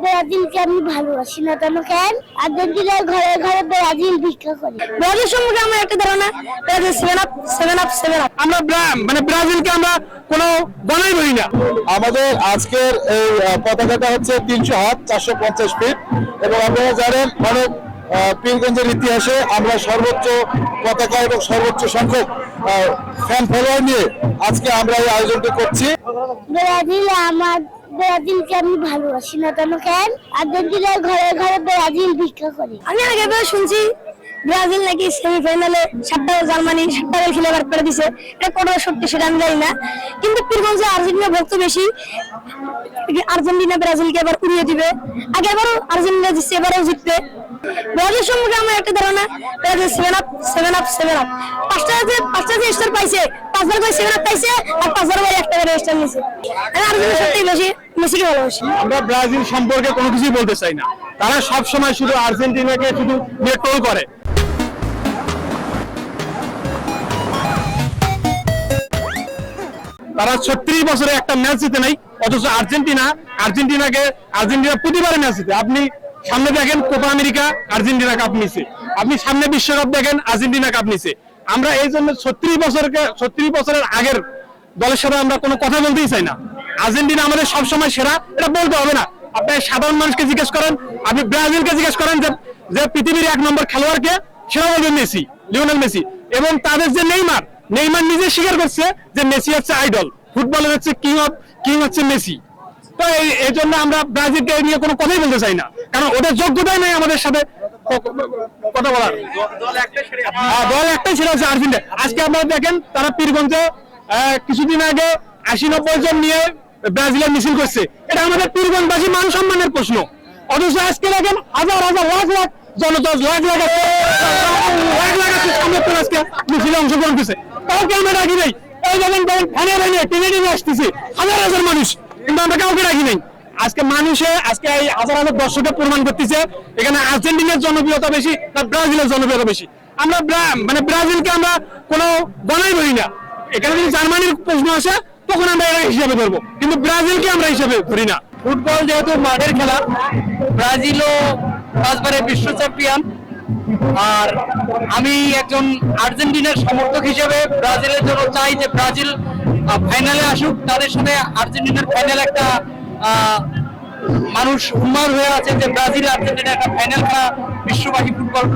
ব্রাজিলকে আমি ভালোবাসি না কেন কেন আর্জেন্টিনার ঘরে ঘরে ব্রাজিল ভিক্ষা করে। ব্রাজিল সম্পর্কে আমার একটা ধারণা, ব্রাজিল সেভেন আপ। আমরা ব্রাজিলকে আমরা কোনো গণাই বলি না। আমাদের আজকের এই পতাকাটা হচ্ছে 300 হাত 450 ফিট এবং আপনারা জানেন অনেক পীরগঞ্জের ইতিহাসে আমরা সর্বোচ্চ পতাকা এবং সর্বোচ্চ সংখ্যক ফ্যান ফলোয়ার নিয়ে আজকে আমরা এই আয়োজনটা করছি। ব্রাজিলকে আমি ভালোবাসি না কেন কেন আর্জেন্টিনার ঘরে ঘরে ব্রাজিল ভিক্ষা করে। আমি আগে শুনছি ব্রাজিল নাকি সেমিফাইনালে 7টা জার্মানি 7টা খেলে বার করে দিছে, এটা কত সত্যি সেটা আমি জানি না, কিন্তু পীরগঞ্জে আর্জেন্টিনা ভক্ত বেশি। আর্জেন্টিনা ব্রাজিলকে এবার উড়িয়ে দিবে, আগেবারও আর্জেন্টিনা জিতছে, এবারও জিতবে। ব্রাজিল সম্পর্কে আমার একটা ধারণা, ব্রাজিল সেভেন আপ। পাঁচটা যে স্টার পাইছে, 5বার করে 7 আপ পাইছে আর 5বার করে একটা করে স্টার নিছে। আমি আর্জেন্টিনা সত্যি বেশি মেসিকে ভালোবাসি। আমরা ব্রাজিল সম্পর্কে কোনো কিছুই বলতে চাই না, তারা সব সময় শুধু আর্জেন্টিনাকে শুধু নিয়ে ট্রোল করে। তারা 36 বছরে একটা ম্যাচ জিতে নাই, অথচ আর্জেন্টিনা প্রতিবারে ম্যাচ জিতে। আপনি সামনে দেখেন কোপা আমেরিকা, আর্জেন্টিনা কাপ নিছে। আপনি সামনে বিশ্বকাপ দেখেন, আর্জেন্টিনা কাপ নিছে। আমরা এই জন্য 36 বছরের আগের দলের সাথে আমরা কোনো কথা বলতেই চাই না। আর্জেন্টিনা আমাদের সবসময় সেরা, এটা বলতে হবে না। আপনি সাধারণ মানুষকে জিজ্ঞেস করেন, আপনি ব্রাজিলকে জিজ্ঞেস করেন যে পৃথিবীর 1 নম্বর খেলোয়াড়কে, সেটা বলবেন মেসি, লিওনেল মেসি। এবং তাদের যে নেইমার নিজে স্বীকার করছে যে মেসি হচ্ছে আইডল, ফুটবলের হচ্ছে কিং হচ্ছে মেসি। তো এই জন্য আমরা ব্রাজিলকে নিয়ে কোনো কথাই বলতে চাই না, কারণ ওদের যোগ্যতাই নেই আমাদের সাথে কথা বলার। দল একটাই সেটা হচ্ছে আর্জেন্টিনা। আজকে আপনারা দেখেন তারা পীরগঞ্জে কিছুদিন আগে 80-90 জন নিয়ে ব্রাজিলের মিছিল করছে, এটা আমাদের পীরগঞ্জবাসী মান সম্মানের প্রশ্ন। অথচ আজকে দেখেন হাজার লাখ জনতা আজকে মিছিলে অংশগ্রহণ করছে, কাউকে আমরা রাখি নাই। এই দেখেন টেনে আসতেছে হাজার মানুষ, কিন্তু আমরা কাউকে রাখি নাই। আজকে এই হাজার দর্শকের প্রমাণ করতেছে এখানে আর্জেন্টিনার জনপ্রিয়তা বেশি না ব্রাজিলের জনপ্রিয়তা বেশি। আমরা ব্রাজিলকে আমরা কোনো গণাই বলি না। এখানে যদি জার্মানির প্রশ্ন আসে তখন আমরা এরা হিসাবে ধরবো, কিন্তু ব্রাজিলকে আমরা হিসাবে ধরি না। ফুটবল যেহেতু মাঠের খেলা, ব্রাজিলও 5বারের বিশ্ব চ্যাম্পিয়ন, আর আমি একজন আর্জেন্টিনার সমর্থক হিসেবে ব্রাজিলের জন্য চাই যে ব্রাজিল ফাইনালে আসুক। তাদের সাথে আর্জেন্টিনার ফাইনাল একটা মানুষ উন্মাদ হয়ে আছে যে ব্রাজিল আর্জেন্টিনা একটা ফাইনাল খেলা বিশ্ববাসী ফুটবল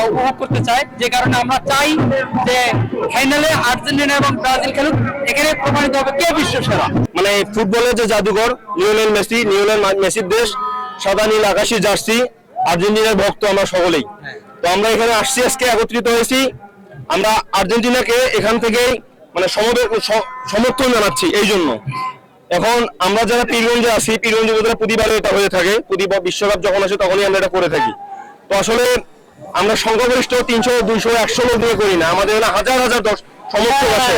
উপভোগ করতে চায়, যে কারণে আমরা চাই যে ফাইনালে আর্জেন্টিনা এবং ব্রাজিল খেলুক। এখানে প্রমাণিত হবে কে বিশ্ব সেরা। মানে ফুটবলের যে জাদুঘর লিওনেল মেসির দেশ, সাদা নীল আকাশী জার্সি, আর্জেন্টিনার ভক্ত আমরা সকলেই। তো আমরা এখানে আসছি, আজকে একত্রিত হয়েছি। আমরা আর্জেন্টিনাকে এখান থেকেই মানে সমর্থন জানাচ্ছি। এই জন্য এখন আমরা যারা পীরগঞ্জে আছি, পীরগঞ্জে প্রতিবারে এটা হয়ে থাকে, প্রতিবার বিশ্বকাপ যখন আসে তখনই আমরা এটা করে থাকি। তো আসলে আমরা সংখ্যাগরিষ্ঠ 300, 200, 100 লোক দিয়ে করি না, আমাদের হাজার সমর্থক আছে।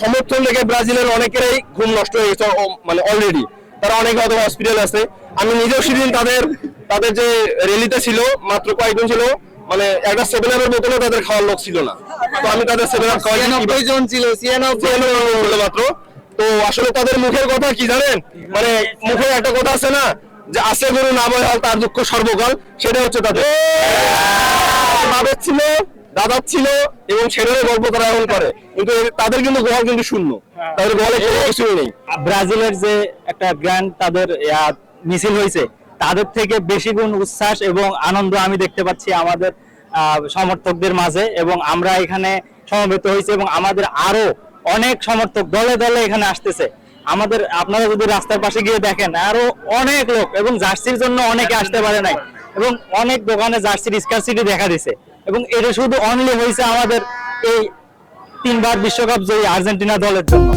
সমর্থন দেখে ব্রাজিলের অনেকেরই ঘুম নষ্ট হয়ে গেছে, মানে অলরেডি তারা অনেকে হয়তো হসপিটাল আছে। আমি নিজেও সেদিন তাদের যে র্যালিতে ছিল, মাত্র কয়েকজন ছিল, মানে একটা 7-আপের বোতলও তাদের খাওয়ার লোক ছিল না। তো আমি তাদের 7-আপ খাওয়াই, 90 জন ছিল, 96 মাত্র। তো আসলে তাদের মুখের কথা কি জানেন, মানে মুখে একটা কথা আছে না যে আছে গরু না বয় হাল তার দুঃখ সর্বকাল, সেটা হচ্ছে তাদের বাবার ছিল, দাদার ছিল এবং ছেলের গল্প তারা এখন করে, কিন্তু তাদের কিন্তু গোয়াল কিন্তু শূন্য, তাদের গোয়ালে কোনো কিছুই নেই। ব্রাজিলের যে একটা গ্র্যান্ড তাদের মিছিল হয়েছে, তাদের থেকে বেশি গুণ উচ্ছ্বাস এবং আনন্দ আমি দেখতে পাচ্ছি আমাদের সমর্থকদের মাঝে, এবং আমরা এখানে সমবেত হয়েছি এবং আমাদের আরো অনেক সমর্থক দলে দলে এখানে আসতেছে। আপনারা যদি রাস্তার পাশে গিয়ে দেখেন আরো অনেক লোক, এবং জার্সির জন্য অনেকে আসতে পারে নাই, এবং অনেক দোকানে জার্সির স্কারসিটি দেখা দিছে। এবং এটা শুধু অনলি হয়েছে আমাদের এই 3বার বিশ্বকাপ জয়ী আর্জেন্টিনা দলের জন্য।